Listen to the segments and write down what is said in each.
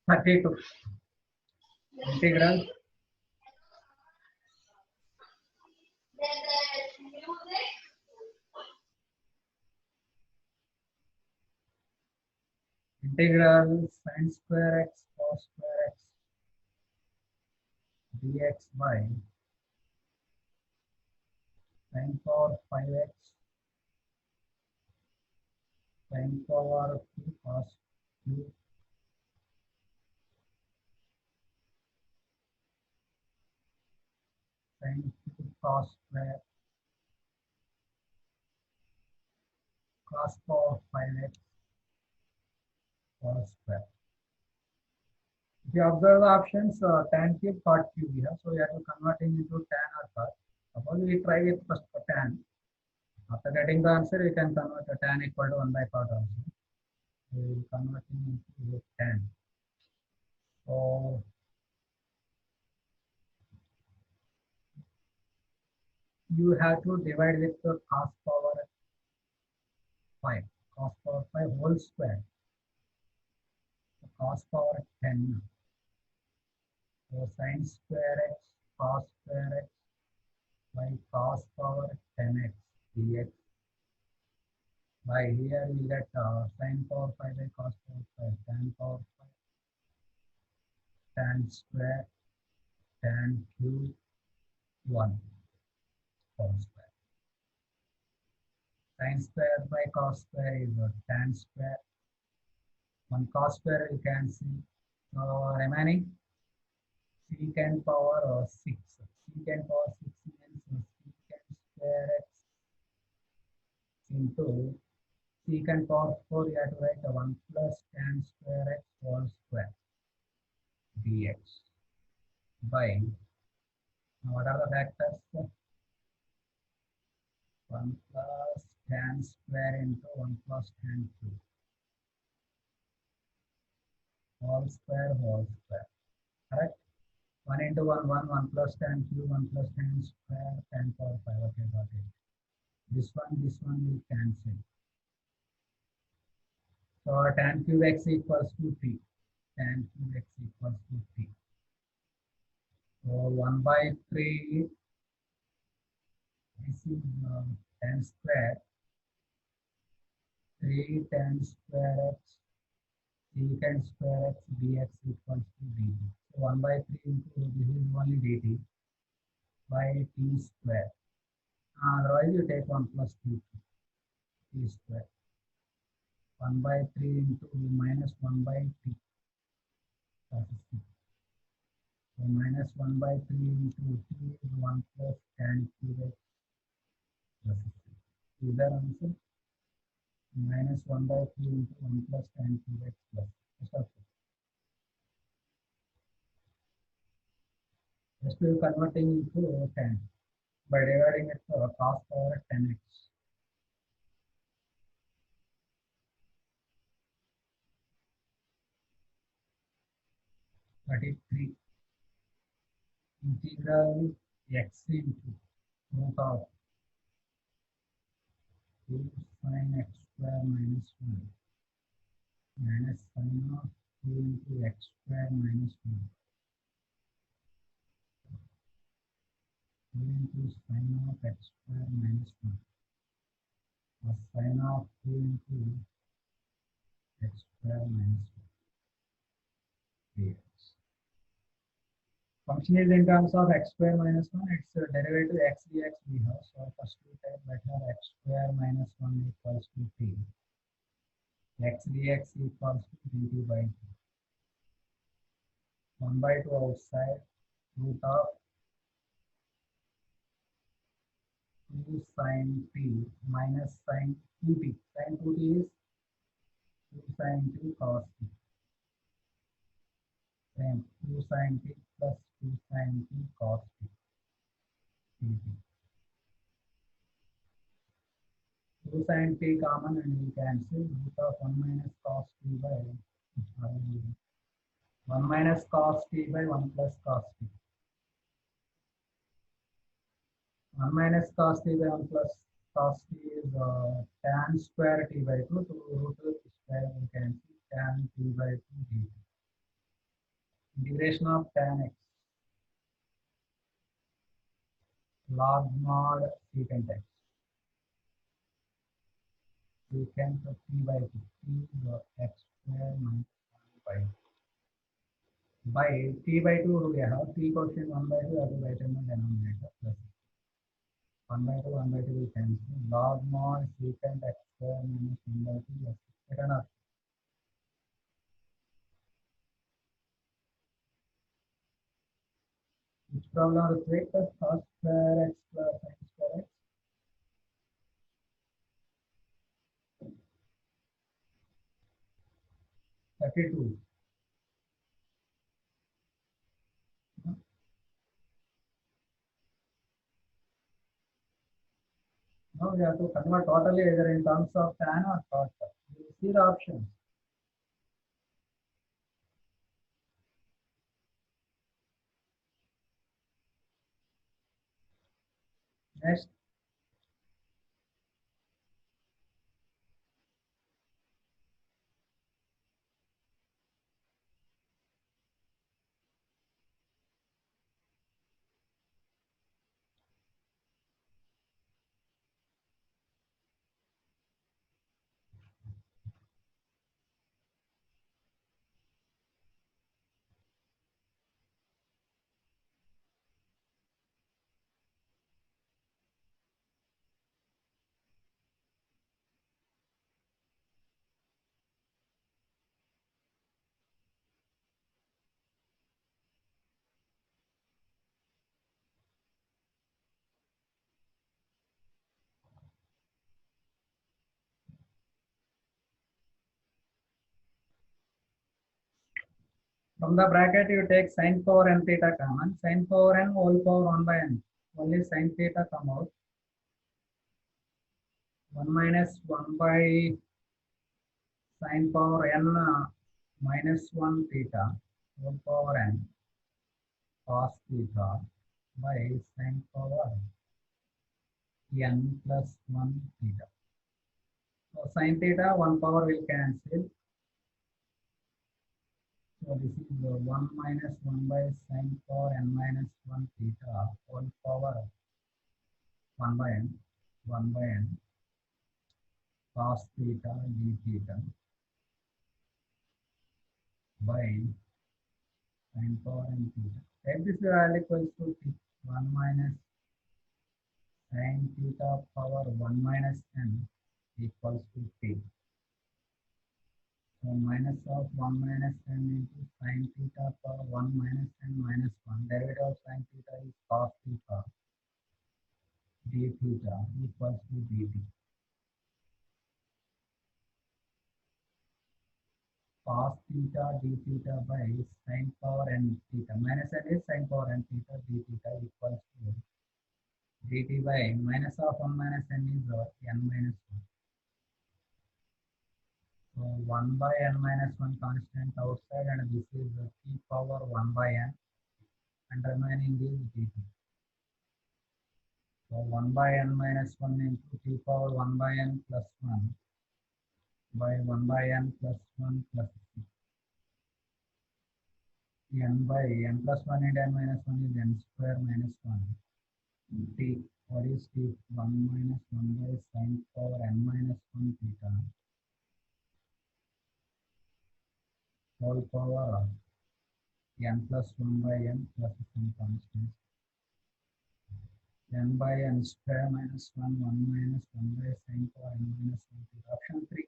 32. Integral sin square x cos square x dx by sin power 5x sin power 2 cos cube sin cube cos square cos power 5x cos square. If you observe the options, tan cube, cot cube here, so we have to convert it into tan or cot. Suppose we try with first for tan. After getting the answer, we can convert the tan equal to 1 by cot also. We will convert it into tan. So you have to divide with the cos power 5, cos power 5 whole square, so cos power 10. So sin square x cos square x by cos power 10x dx by here we get sin power 5 by cos power 5 tan power 5 tan square tan cube 1 whole square. Sin square by cos square is tan square. 1 cos square you can see. So remaining secant power 6. Secant power 6 means secant square x into secant power 4, you have to write 1 plus tan square x whole square dx by, what are the factors? 1 plus tan square into 1 plus tan cube whole square, correct? 1 into 1, 1, 1 plus tan cube, 1 plus tan square, tan power 5. Okay, got it. This one will cancel. So tan cube x equals to 3. Tan cube x equals to 3. So 1 by 3, this is tan square, 3 tan square x, secant square x dx equals to dt. So 1 by 3 into this is only dt by t square. Otherwise you take 1 plus t square. 1 by 3 into minus 1 by t. So minus 1 by 3 into t is 1 plus tan cube x plus 6. Is that answer? Minus 1 by 3 into 1 plus tan cube x plus. Just we are converting into tan by dividing it to cos power 10x. That is 3 integral x into root of 2 sin x square minus 1 minus sin of 2 into x square minus 1 2 into sin of x square minus 1 plus sin of 2 into x square minus 1 dx. Function is in terms of x square minus 1, its derivative x dx we have. So first we type better x square minus 1 equals to t. X dx equals to dt by 2. 1 by 2 outside, root of 2 sin t minus sin 2t. Sin 2t is 2 sin t cos t. Same 2 sin t plus 2 sin t cos t. 2 sin t common and we cancel. Root of 1 minus cos t by 1 minus cos t by 1 plus cos t. 1 minus cos t by 1 plus cos t is tan square t by 2. So root of square we can see tan t by 2 dt. Integration of tan x log mod secant x secant of t by 2 t x square minus 1 by t by 2 we have t quotient 1 by 2 as a right hand denominator plus 1 by 2 1 by 2 will cancel log mod secant x square minus 1 by 2 plus second of which problem is great cos square x plus sin square x 32. Now we have to convert totally either in terms of tan or cos. You see the options. Next, from the bracket you take sin power n theta common, sin power n whole power 1 by n. Only sin theta come out. 1 minus 1 by sin power n minus 1 theta whole power n cos theta by sin power n plus 1 theta. So sin theta 1 power will cancel. So this is 1 minus 1 by sin power n minus 1 theta whole power 1 by n cos theta d theta by sin power n theta. Take this value equals to 1 minus sin theta power 1 minus n equals to t. So minus of 1 minus n into sin theta power 1 minus n minus 1. Derivative of sin theta is cos theta d theta equals to dt. Cos theta d theta by sin power n theta minus n is sin power n theta d theta equals to dt by minus of 1 minus n is n minus 1. So 1 by n minus 1 constant outside and this is t power 1 by n and remaining is dt. So 1 by n minus 1 into t power 1 by n plus 1 by 1 by n plus 1 plus n by n plus 1 into n minus 1 is n square minus 1 t. What is t? 1 minus 1 by sin power n minus 1 theta whole power n plus 1 by n plus some constant n by n square minus 1 1 minus 1 by sin power n minus 1 theta. Option 3.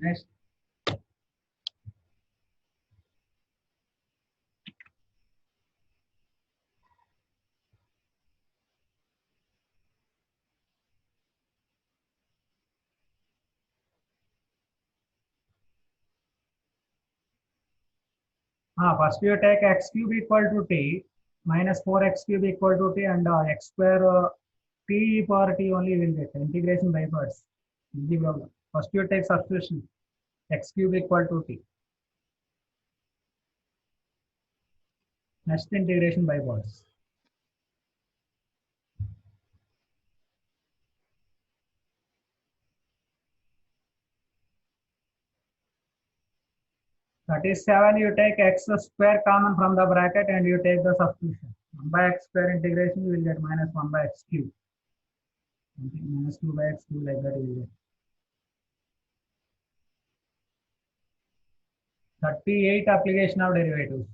Next, first you take x cube equal to t minus 4x cube equal to t and x square t power t only will get integration by parts. First you take substitution. x cube equal to t. Next integration by parts. That is 7, you take x square common from the bracket and you take the substitution. 1 by x square integration, you will get minus 1 by x cube. Minus 2 by x cube, like that you will get. 38 application of derivatives.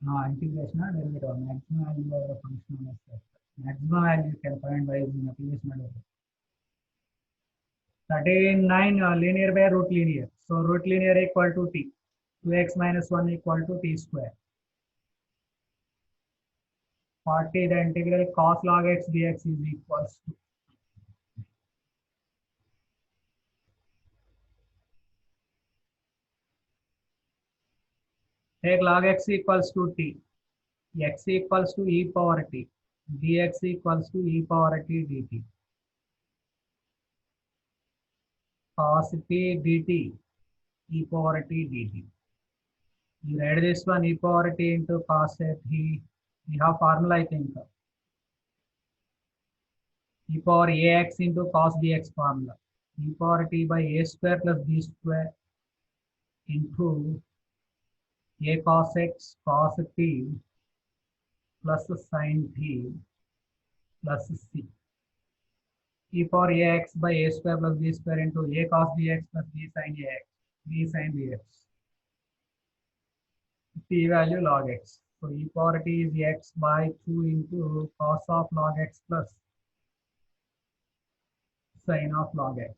No, integration of derivative. Maximum value of the function of x. Maximum value you can find by using application of derivative. 39 linear by root linear. So root linear equal to t. 2x minus 1 equal to t square. 40, the integral cos log x dx is equals to. Take log x equals to t. X equals to e power t. Dx equals to e power t dt. Cos t dt. E power t dt. You write this one e power t into cos t. We have formula, I think. E power ax into cos dx formula. E power t by a square plus b square into a cos x cos t plus sin t plus c. E power ax by a square plus b square into a cos dx plus b sin ax, b sin dx. T value log x. So e power t is x by 2 into cos of log x plus sin of log x.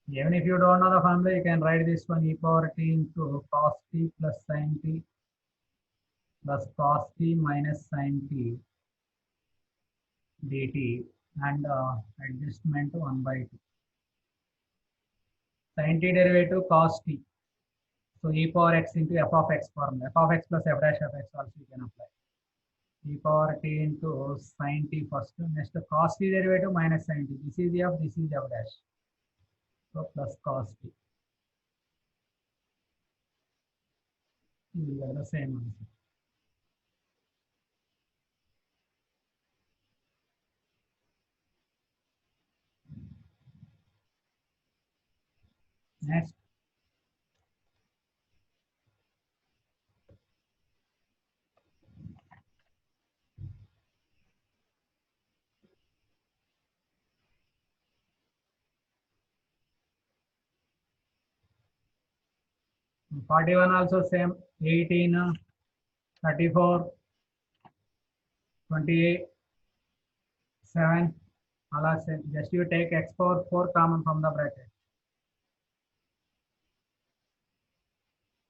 Even if you don't know the formula, you can write this one e power t into cos t plus sin t plus cos t minus sin t dt and adjustment 1 by 2. Sin t derivative cos t. So e power x into f of x formula. F of x plus f dash of x also you can apply. E power t into sin t first. Next cos t derivative minus sin t. This is the f, this is the f dash. So plus cos t. You will get the same answer. Next. And 41 also same. 18, 34, 28, 7. Allah same. Just you take x power 4 common from the bracket.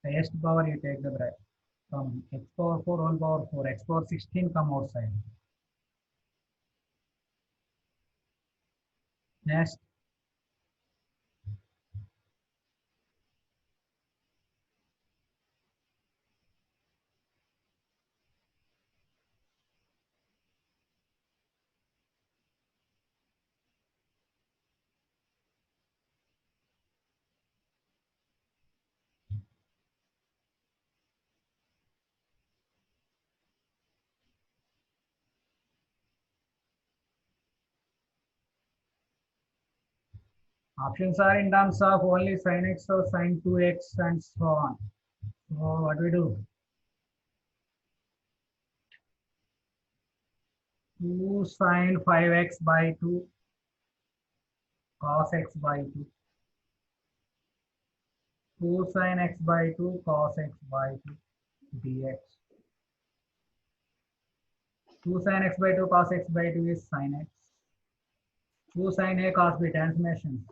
Highest power you take the bracket. From x power 4 whole power 4. X power 16 come outside. Next. Options are in terms of only sin x or sin 2x and so on. So what we do? 2 sin 5x by 2 cos x by 2. 2 sin x by 2 cos x by 2 dx. 2 sin x by 2 cos x by 2 is sin x. 2 sin a cos b transformation.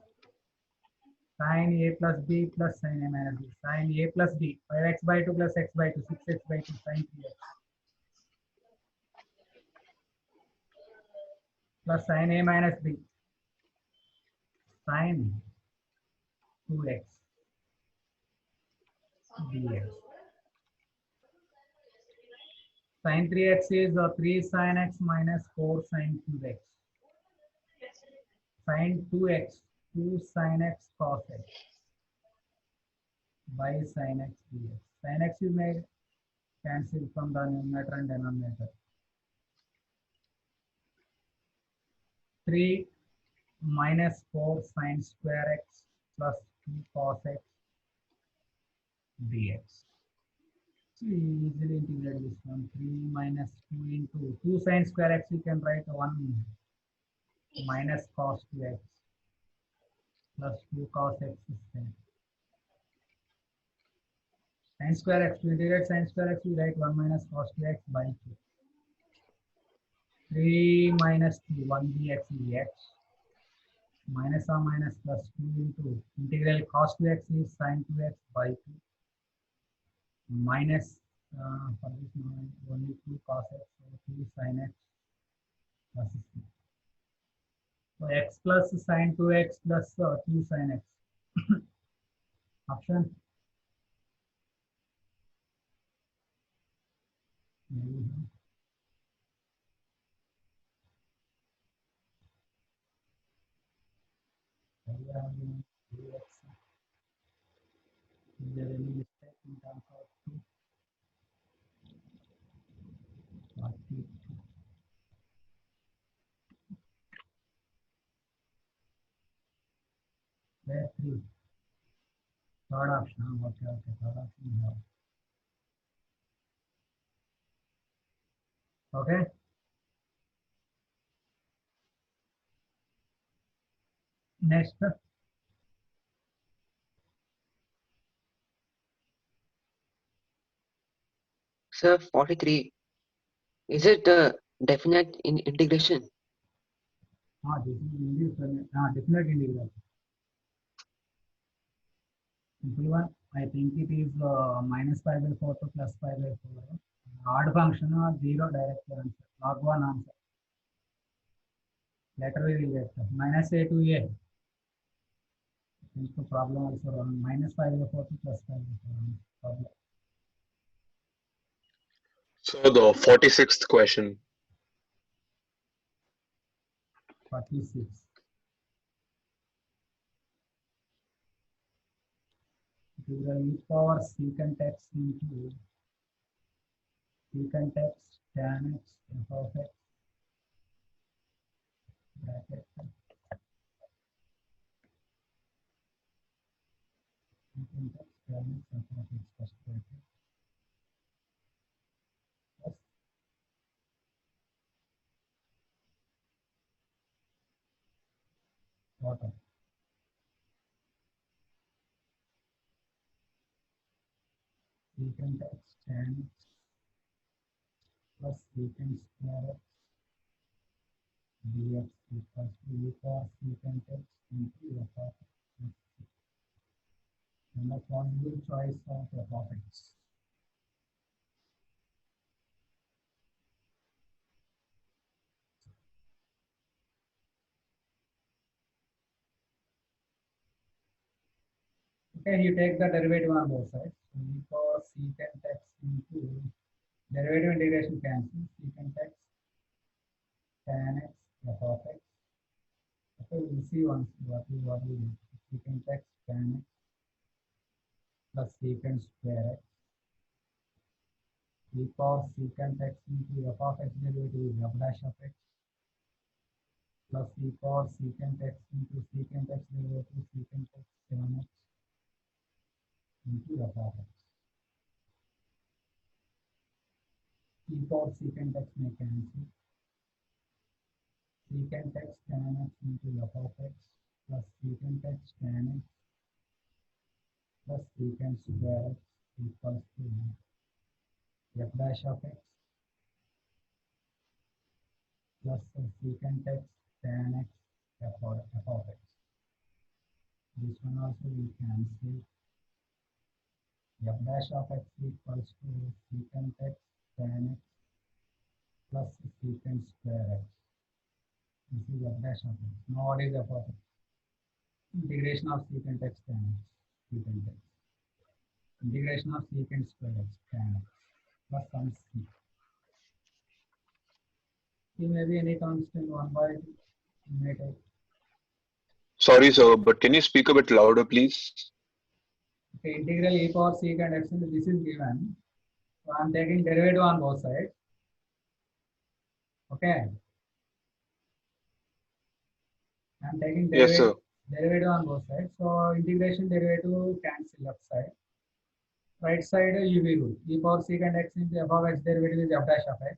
Sin a plus b plus sin a minus b. Sin a plus b. 5x by 2 plus x by 2. 6x by 2 sin 3x. Plus sin a minus b. Sin 2x dx. Sin 3x is 3 sin x minus 4 sin 2x. Sin 2x 2 sin x cos x by sin x dx. Sin x you may cancel from the numerator and denominator. 3 minus 4 sin square x plus 2 cos x dx. So you easily integrate this one. 3 minus 2 into 2 sin square x, you can write 1 minus cos 2x plus 2 cos x is same. Sin square x, to integrate sin square x, we write 1 minus cos 2x by 2. 3 minus 2, 1 dx dx. Minus or minus plus 2 into integral cos 2x is sin 2x by 2. Minus for this only 2 cos x, so 2 sin x plus 2. So x plus sin 2x plus 2 sin x. Option. Is there any mistake in terms of 2? 42. Where 3? Third option. Okay, okay. Third option we have. Okay. Next. Sir, 43. Is it definite in integration? This is definite integral. Simple one. I think it is minus pi by 4 to plus pi by 4. Odd function or 0 direct answer. Log 1 answer. Later we will get minus a to a. The problem also wrong. Minus pi by 4 to plus pi by 4. Problem. So the 46th question. 46. Integral e power secant x into secant x tan x f of x bracket secant x tan x f of x first bracket plus bottom secant x tan x plus secant square x dx equals to e power secant x into f of x. And the possible choice of f of x. Okay, you take the derivative on both sides. So e power secant x into derivative integration cancels. Secant x tan x f of x. Okay, we'll see once what we do. Secant x tan x plus secant square x. E power secant x into f of x derivative is f dash of x plus e power secant x into secant x derivative secant x 7x into f of x. E power secant x may cancel. Secant x tan x into f of x plus secant x tan x plus secant square x equals to f dash of x plus secant x tan x f of x. This one also we cancel. F dash of x equals to secant x tan x plus secant square x. This is f dash of x. Now what is f of x? Integration of secant x tan x. Secant x. Integration of secant square x tan x plus some c. C may be any constant 1 by 2. You may take. Sorry, sir, but can you speak a bit louder, please? Okay, integral e power secant x into this is given. So I am taking derivative on both sides. Okay. I am taking Yes, sir. derivative on both sides. So integration derivative cancel left side. Right side UV rule. E power secant x into f of x derivative is f dash of x.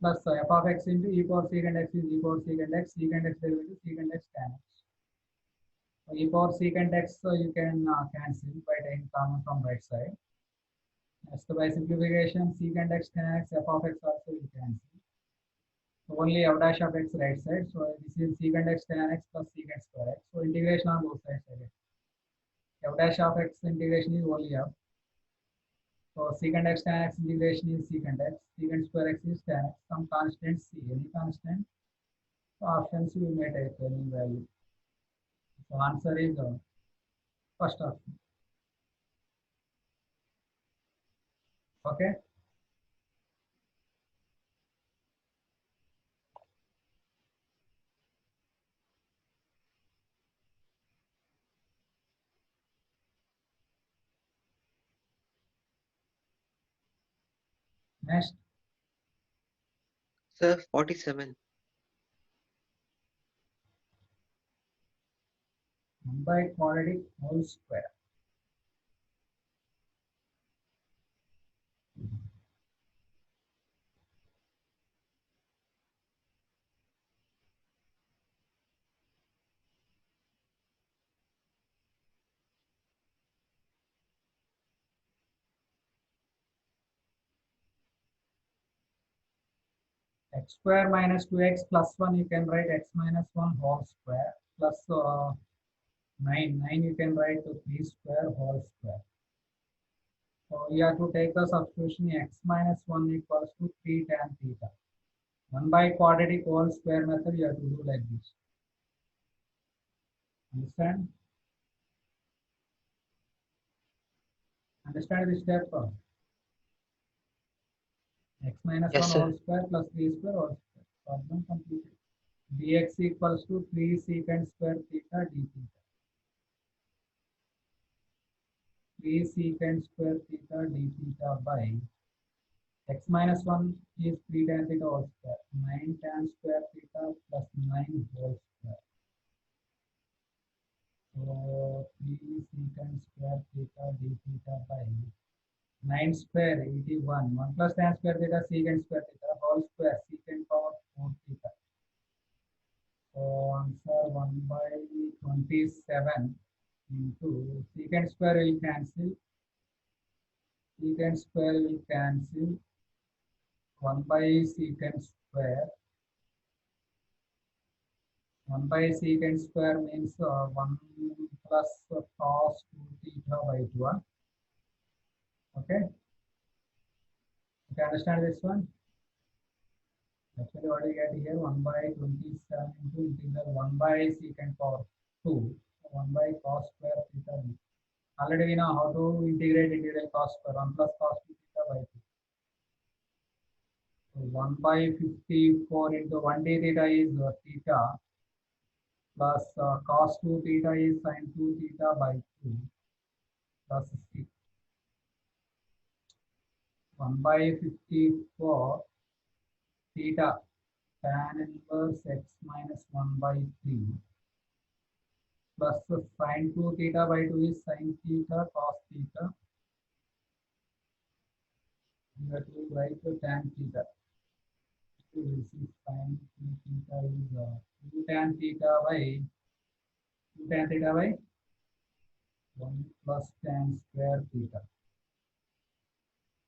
Plus f of x into e power secant x is e power secant x derivative secant x tan x. So e power secant x you can cancel by taking common from right side. Next by simplification secant x tan x f of x also you cancel. So only f dash of x right side. So this is secant x tan x plus secant square x. So integration on both sides again. F dash of x integration is only f. So secant x tan x integration is secant x. Secant square x is tan x. Some constant c. Any constant. So options you may take any value. So answer is first option. Okay. Next, Sir, 47. 1 by quadratic whole square. X square minus 2x plus 1 you can write x minus 1 whole square plus 9. 9 you can write to 3 square whole square. So you have to take the substitution x minus 1 equals to 3 tan theta. 1 by quadratic whole square method you have to do like this. Understand? Understand this step? X minus Yes, 1 sir. whole square plus 3 square whole square. Problem completed. Dx equals to 3 secant square theta d theta. 3 secant square theta d theta by x minus 1 is 3 tan theta whole square. 9 tan square theta plus 9 whole square. So 3 secant square theta d theta by 9 square it is 1. 1 plus tan square theta secant square theta whole square secant power 4 theta. So answer 1 by 27 into secant square will cancel. Secant square will cancel. 1 by secant square. 1 by secant square means 1 plus cos 2 theta by 2. Okay. You can understand this one? Actually, what you get here 1 by 27 into integral 1 by secant power 2. 1 by cos square theta. Already we know how to integrate integral cos square 1 plus cos 2 theta by 2. So 1 by 54 into 1 d theta is theta plus cos 2 theta is sin 2 theta by 2 plus c. 1 by 54 theta tan inverse x minus 1 by 3 plus sin 2 theta by 2 is sin theta cos theta. You have to write the tan theta. So this is sin 2 theta is 2 tan theta by 2 tan theta by 1 plus tan square theta.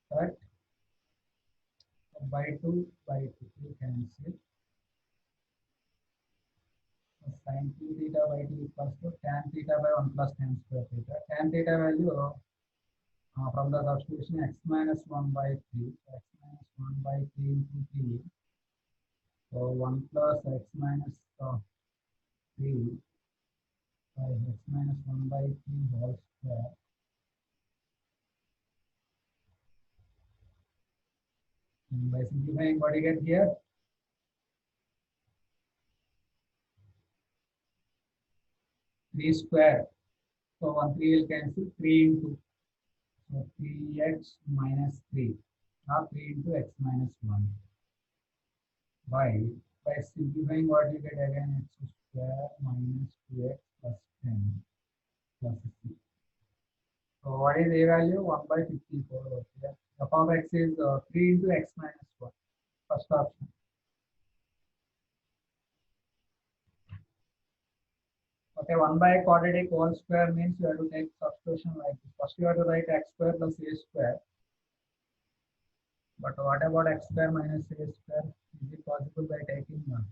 Correct? By 2 by 2 you cancel. Sin 2 theta by 2 equals to tan theta by 1 plus tan square theta. Tan theta value from the substitution x minus 1 by 3. X minus 1 by 3 into 3. So 1 plus x minus 3 by x minus 1 by 3 whole square. And by simplifying, what you get here? 3 square. So 1 3 will cancel 3 into. So 3x minus 3 or 3 into x minus 1 by simplifying what you get again x square minus 2x plus 10 plus 6. So what is a value? 1 by 54. Okay. F of x is 3 into x minus 1. First option. Okay, 1 by quadratic whole square means you have to take substitution like this. First you have to write x square plus a square. But what about x square minus a square? Is it possible by taking one?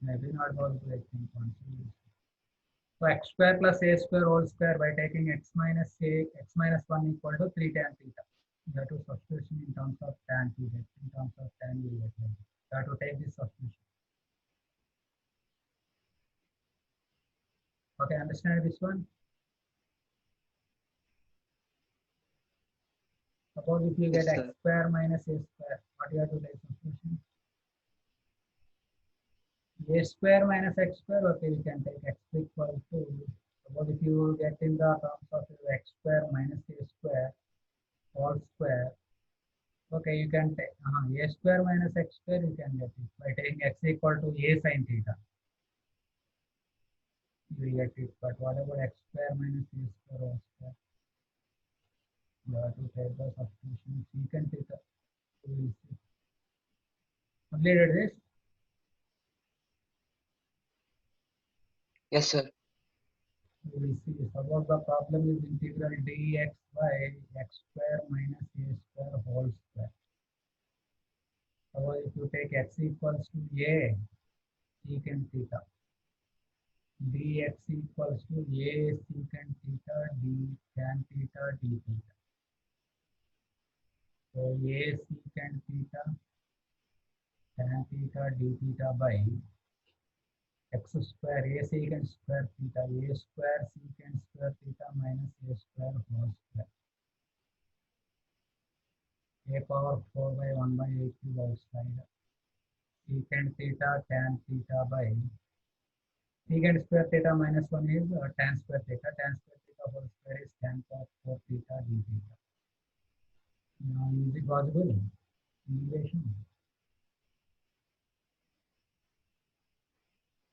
Maybe not possible, I think. So x square plus a square whole square by taking x minus 1 equal to 3 tan theta. You have to substitution in terms of tan theta. In terms of tan you have to take this substitution. Okay, understand this one? Suppose if you Yes, get sir. x square minus a square, what you have to take substitution? A square minus x square, okay, you can take x equal to, suppose if you get in the terms of x square minus a square whole square, okay, you can take a square minus x square, you can get it by taking x equal to a sin theta. You will get it, but what about x square minus a square whole square? You have to take the substitution secant theta. You will see. Completed this? Yes, sir. You will see. Suppose the problem is integral dx by x square minus a square whole square. Suppose if you take x equals to a secant theta, dx equals to a secant theta d tan theta d theta. So a secant theta tan theta d theta by x square a secant square theta a square secant square theta minus a square whole square. A power 4 by 1 by 8 cube outside. Secant theta tan theta by secant square theta minus 1 is tan square theta. Tan square theta whole square is tan power 4 theta d theta. Now, is it possible? Integration.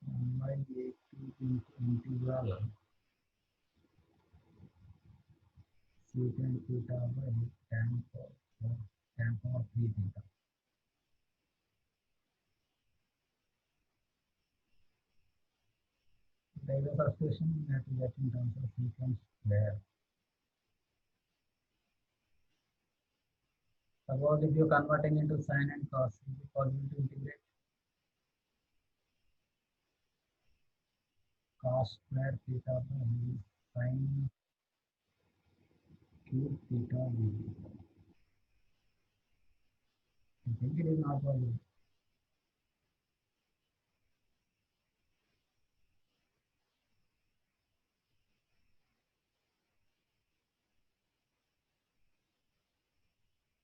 1 by 8 cube into integral secant theta by tan power 3 theta. There is a substitution that we get in terms of secant square. Suppose if you're converting into sine and cos, is it possible to integrate cos square theta by sine cube theta d theta? I think it is not possible.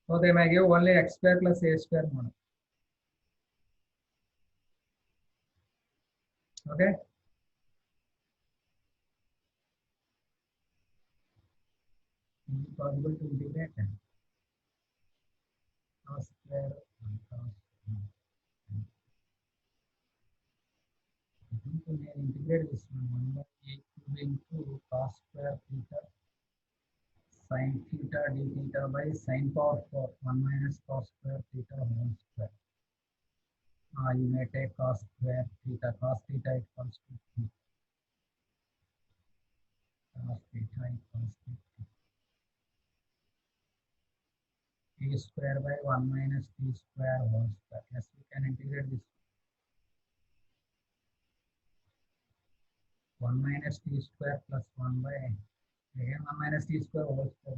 So they may give only x square plus a square model. Okay. Is it possible to integrate them? Cos square and cos. I think we may integrate this one 1 by a cube into cos square theta sin theta d theta by sin power 4 1 minus cos square theta whole square. You may take cos square theta equals to cos theta equals to t square by 1 minus t square whole square. Yes, we can integrate this. 1 minus t square plus 1 by again 1 minus t square whole square.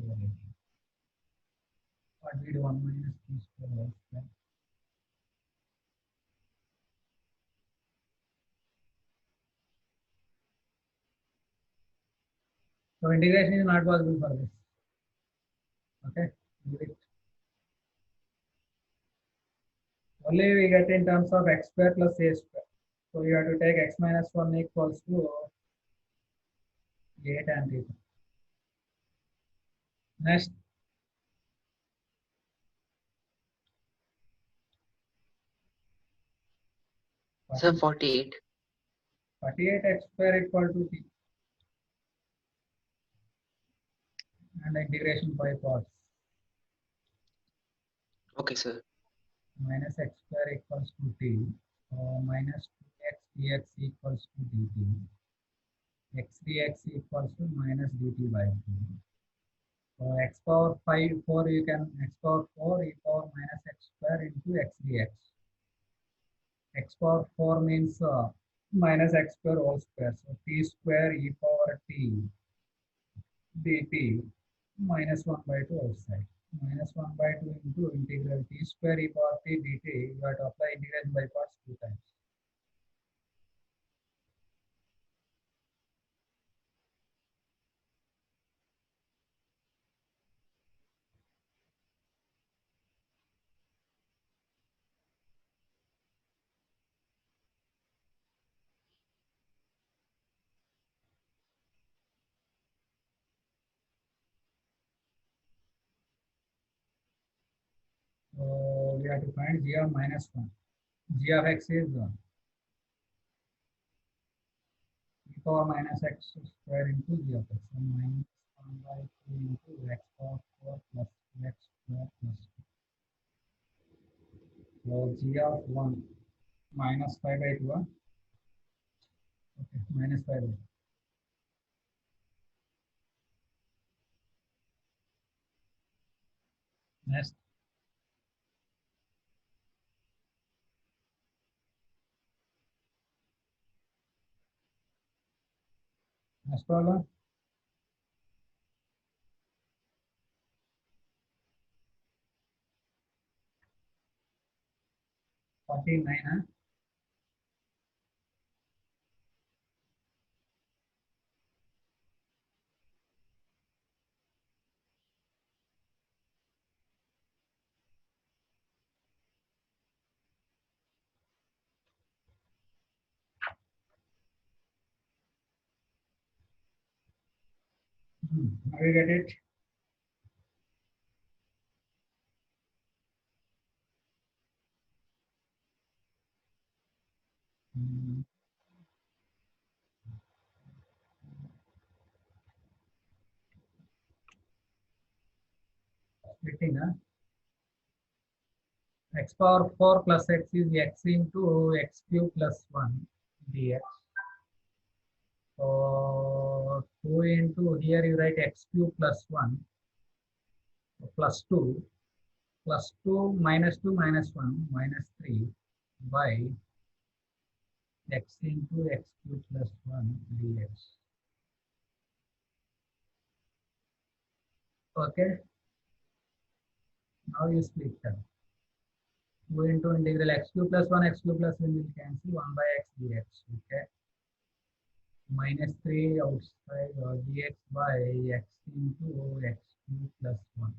What we do 1 minus t square whole square. So integration is not possible for this. Okay, leave it. Only we get in terms of x square plus a square. So you have to take x minus 1 equals to 8 and theta. Next, Sir, 48. 48 x square equal to t, and integration by parts. Okay, sir. Minus x square equals to t. So minus 2x dx equals to dt. X dx equals to minus dt by 2. So x power 5, 4 you can x power 4 e power minus x square into x dx. X power 4 means minus x square whole square. So t square e power t dt minus 1 by 2 outside. Minus 1 by 2 into integral t square e power t dt. You have to apply integration by parts 2 times. So we have to find g of minus 1. G of x is e power minus x square into g of x. So minus 1 by 2 into x power 4 plus x square plus 2. So g of 1 minus 5 by 2. Okay, minus 5 by 2. Next, next problem. Huh? Now you get it. Splitting, huh? X power 4 plus x is x into x cube plus 1 dx. So 2 into here you write x cube plus 1 plus 2 plus 2 minus 2 minus 1 minus 3 by x into x cube plus 1 dx. Okay, now you split them. 2 into integral x cube plus 1 x cube plus 1 will cancel 1 by x dx. Okay, minus 3 outside dx by x into x cube plus 1.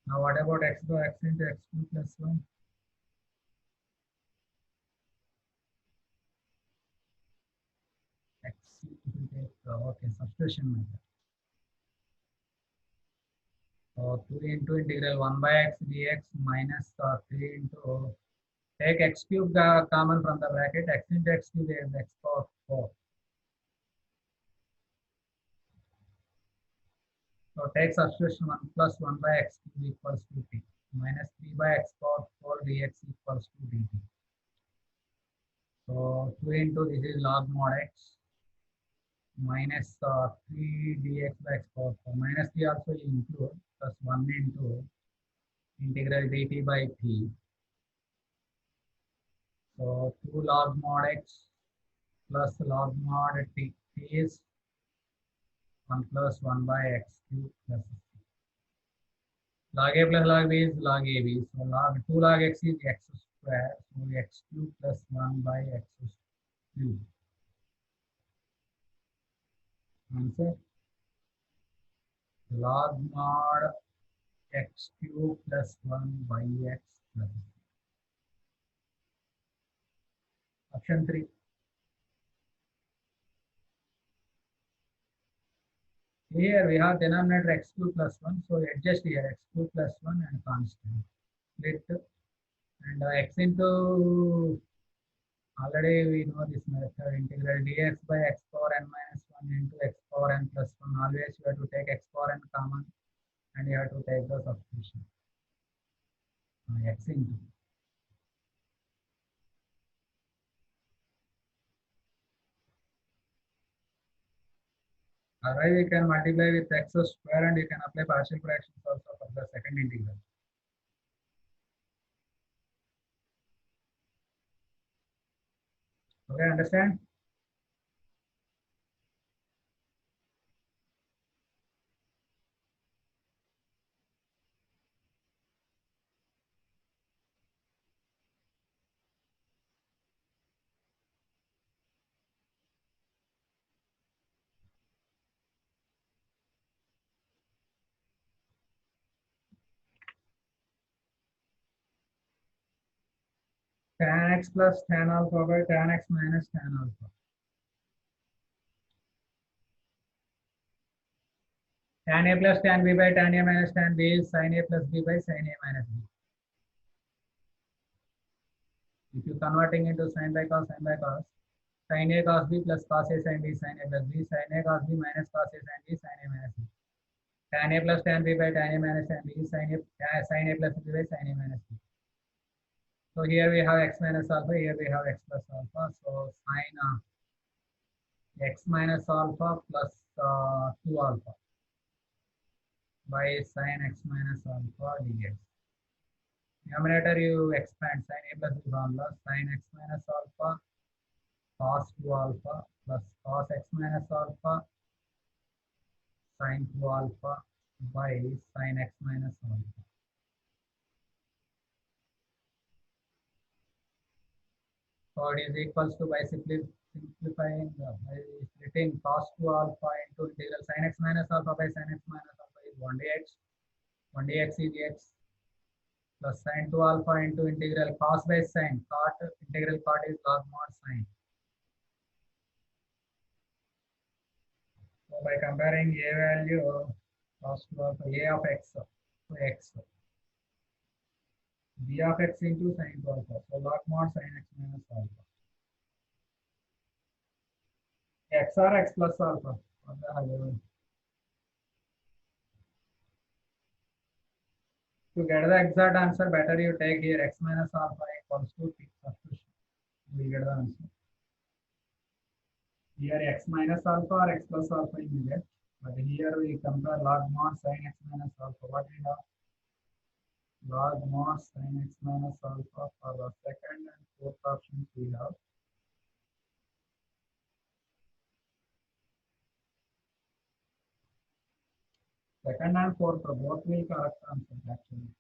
Now what about x by x into x cube plus 1? X okay, substitution method. So 2 into integral 1 by x dx minus 3 into take x cube common from the bracket, x into x cube is x power 4. So take substitution 1 plus 1 by x cube equals to t minus 3 by x power 4 dx equals to dt. So 2 into this is log mod x minus 3 dx by x power 4 minus 3 also you include plus 1 into integral dt by t. So 2 log mod x plus log mod t, t is 1 plus 1 by x cube plus c. Log a plus log b is log ab. So log 2 log x is x square. So x cube plus 1 by x cube. Answer log mod x cube plus 1 by x plus c. Option 3. Here we have denominator x cube plus 1. So adjust here x cube plus 1 and constant. Split and x into, already we know this method, integral dx by x power n minus 1 into x power n plus 1. Always you have to take x power n common and you have to take the substitution. X into. Otherwise, we can multiply with x square and you can apply partial fractions also for the second integral. Okay, understand? Tan x plus tan alpha by tan x minus tan alpha. Tan a plus tan b by tan a minus tan b is sin a plus b by sin a minus b. If you converting into sin by cos, sin by cos, sin a cos b plus cos a sin b sin a plus b, sin a cos b minus cos a sin b sin a minus b. Tan a plus tan b by tan a minus tan b is sin a plus b by sin a minus b. So here we have x minus alpha, here we have x plus alpha. So sin x minus alpha plus 2 alpha by sin x minus alpha dx. Numerator you expand sin a plus b formula, sin x minus alpha cos 2 alpha plus cos x minus alpha sin 2 alpha by sin x minus alpha. So it is equals to, by simplifying by splitting cos 2 alpha into integral sin x minus alpha by sin x minus alpha is 1 dx. 1 dx is x plus sin 2 alpha into integral cos by sin. Cot, integral cot is log mod sin. So by comparing a value cos 2 alpha, a of x to x, b of x into sin 2 alpha. So log mod sin x minus alpha. X or x plus alpha. To get the exact answer, better you take here x minus alpha equals to t substitution. We get the answer. Here x minus alpha or x plus alpha you will get. But here we compare log mod sin x minus alpha. What we have? Log mod sin x minus alpha for the second and fourth options we have. Second and fourth both will correct answer actually.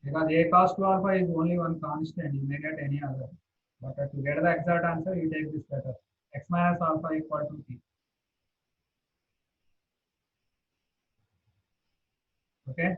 Because a cos 2 alpha is only one constant, you may get any other. But to get the exact answer, you take this letter. X minus alpha equal to t. Okay.